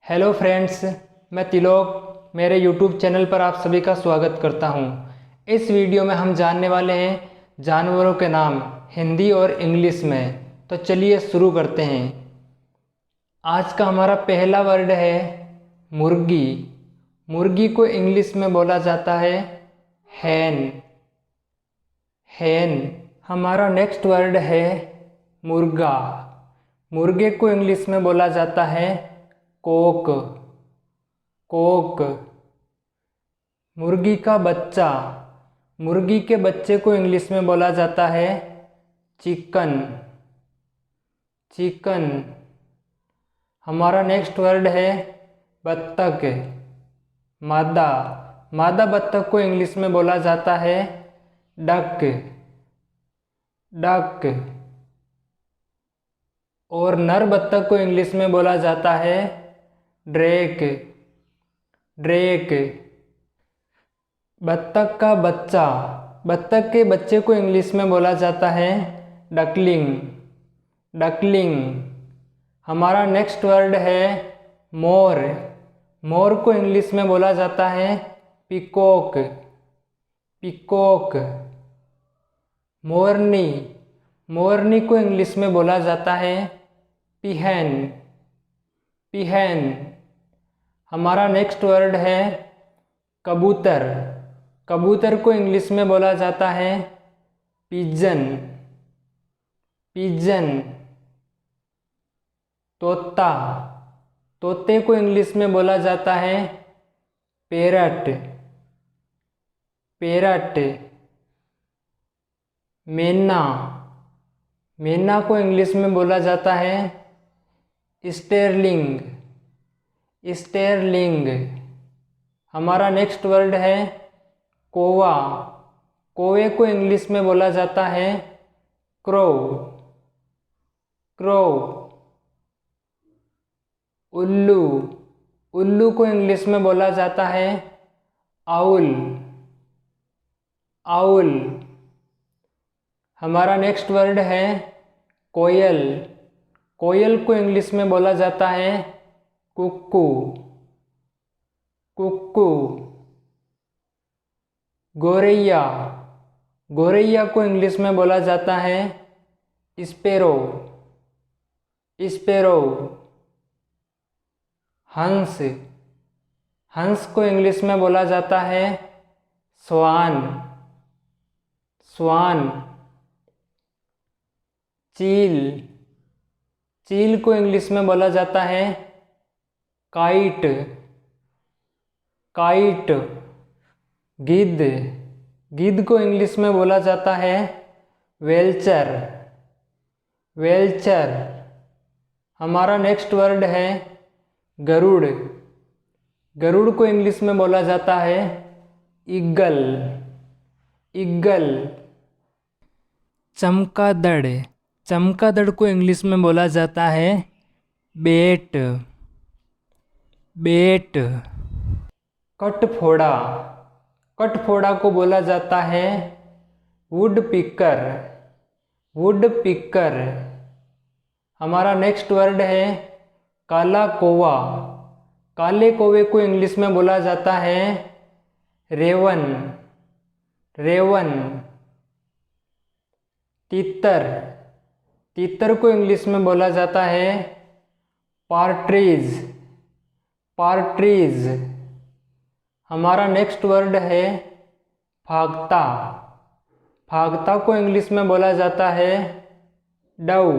Hello friends, मैं तिलोक मेरे YouTube channel पर आप सभी का स्वागत करता हूं। इस वीडियो में हम जानने वाले हैं जानवरों के नाम हिंदी और इंग्लिश में। तो चलिए शुरू करते हैं। आज का हमारा पहला वर्ड है मुर्गी। मुर्गी को इंग्लिश में बोला जाता है हैन। हैन। हमारा नेक्स्ट वर्ड है मुर्गा। मुर्गे को इंग्लिश में बोला जाता है कोक। कोक। मुर्गी का बच्चा। मुर्गी के बच्चे को इंग्लिश में बोला जाता है चिकन। चिकन। हमारा नेक्स्ट वर्ड है बत्तख। मादा। मादा बत्तख को इंग्लिश में बोला जाता है डक। डक। और नर बत्तख को इंग्लिश में बोला जाता है ड्रेक। ड्रेक। बत्तख का बच्चा। बत्तख के बच्चे को इंग्लिश में बोला जाता है डकलिंग। डकलिंग। हमारा नेक्स्ट वर्ड है मोर। मोर को इंग्लिश में बोला जाता है पिकॉक। पिकॉक। मोरनी। मोरनी को इंग्लिश में बोला जाता है पिहन। पिहन। हमारा नेक्स्ट वर्ड है कबूतर। कबूतर को इंग्लिश में बोला जाता है पिजन। पिजन। तोता। तोते को इंग्लिश में बोला जाता है पेरट। पेरट। मैना। मैना को इंग्लिश में बोला जाता है स्टेरलिंग। स्टेरलिंग। हमारा नेक्स्ट वर्ड है कौवा। कौवे को इंग्लिश में बोला जाता है क्रो। क्रो। उल्लू। उल्लू को इंग्लिश में बोला जाता है आउल। आउल। हमारा नेक्स्ट वर्ड है कोयल। कोयल को इंग्लिश में बोला जाता है कुक्कू। कुक्कू। गोरैया। गोरैया को इंग्लिश में बोला जाता है स्पैरो। स्पैरो। हंस। हंस को इंग्लिश में बोला जाता है स्वान। स्वान। चील। चील को इंग्लिश में बोला जाता है काइट। काइट। गिद्ध। गिद्ध को इंग्लिश में बोला जाता है वेल्चर। वेल्चर। हमारा नेक्स्ट वर्ड है गरुड़। गरुड़ को इंग्लिश में बोला जाता है ईगल। ईगल। चमगादड़। चमगादड़ को इंग्लिश में बोला जाता है बेट। बेट। कटफोड़ा। कटफोड़ा को बोला जाता है वुड पिकर। Would picker. हमारा नेक्स्ट वर्ड है काला कौवा। काले कौवे को इंग्लिश में बोला जाता है रेवन। रेवन। तीतर। तीतर को इंग्लिश में बोला जाता है पार्ट्रीज। पार्ट्रीज। हमारा नेक्स्ट वर्ड है फागता। फागता को इंग्लिश में बोला जाता है डव।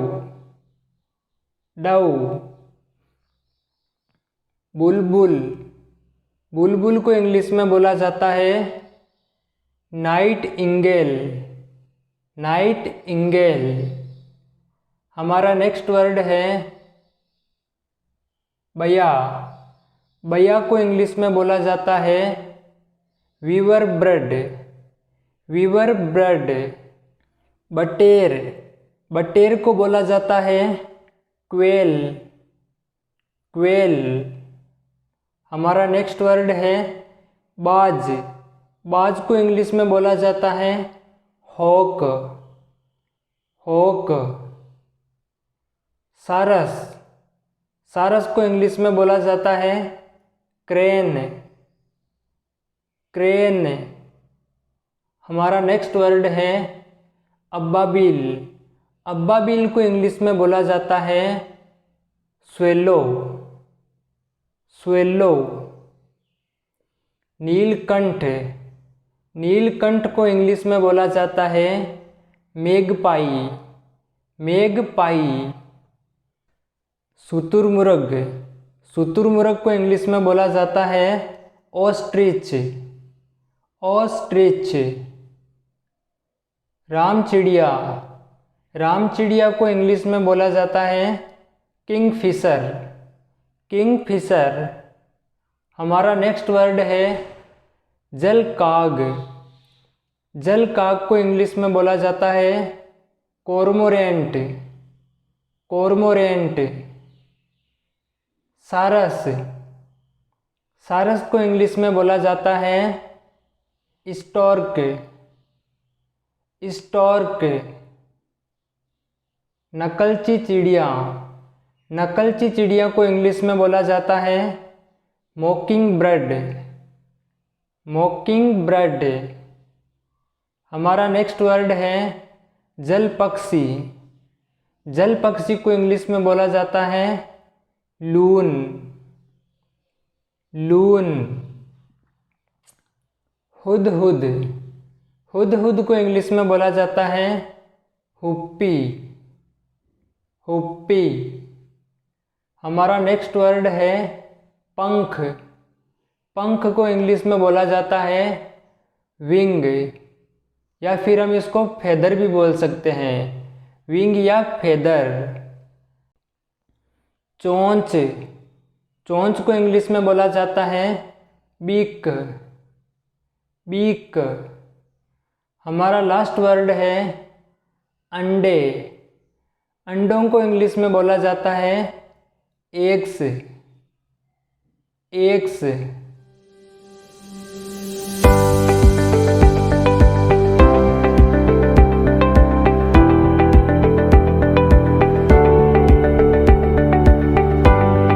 डव। बुलबुल। बुलबुल को इंग्लिश में बोला जाता है नाइट इंगेल। नाइट इंगेल। हमारा नेक्स्ट वर्ड है बया। बया को इंग्लिश में बोला जाता है वीवर बर्ड। Weaver bird. बटेर। बटेर को बोला जाता है क्वेल। क्वेल। हमारा नेक्स्ट वर्ड है बाज। बाज को इंग्लिश में बोला जाता है हॉक। हॉक। सारस। सारस को इंग्लिश में बोला जाता है क्रेन। क्रेन। हमारा नेक्स्ट वर्ड है अब्बाबिल। अब्बाबिल को इंग्लिश में बोला जाता है स्वेलो। स्वेलो। नीलकंठ। नीलकंठ को इंग्लिश में बोला जाता है मेघपाई। मेघपाई। शुतुरमुर्ग। शुतुरमुर्ग को इंग्लिश में बोला जाता है ऑस्ट्रिच। ऑस्ट्रिच। रामचिड़िया। रामचिड़िया को इंग्लिश में बोला जाता है किंगफिशर। किंगफिशर। हमारा नेक्स्ट वर्ड है जलकाग। जलकाग को इंग्लिश में बोला जाता है कोरमोरेंट। कोरमोरेंट। सारस। सारस को इंग्लिश में बोला जाता है स्टॉर्क। स्टॉर्क। नकलची चिड़िया। नकलची चिड़िया को इंग्लिश में बोला जाता है मॉकिंग बर्ड। मॉकिंग बर्ड। हमारा नेक्स्ट वर्ड है जल पक्षी। जल पक्षी को इंग्लिश में बोला जाता है लून। लून। हुदहुद। हुदहुद को इंग्लिश में बोला जाता है हुप्पी। हुप्पी। हमारा नेक्स्ट वर्ड है पंख। पंख को इंग्लिश में बोला जाता है विंग, या फिर हम इसको फेदर भी बोल सकते हैं। विंग या फेदर। चोंच। चोंच को इंग्लिश में बोला जाता है बीक। बीक। हमारा लास्ट वर्ड है अंडे। अंडों को इंग्लिश में बोला जाता है एग्स। एग्स।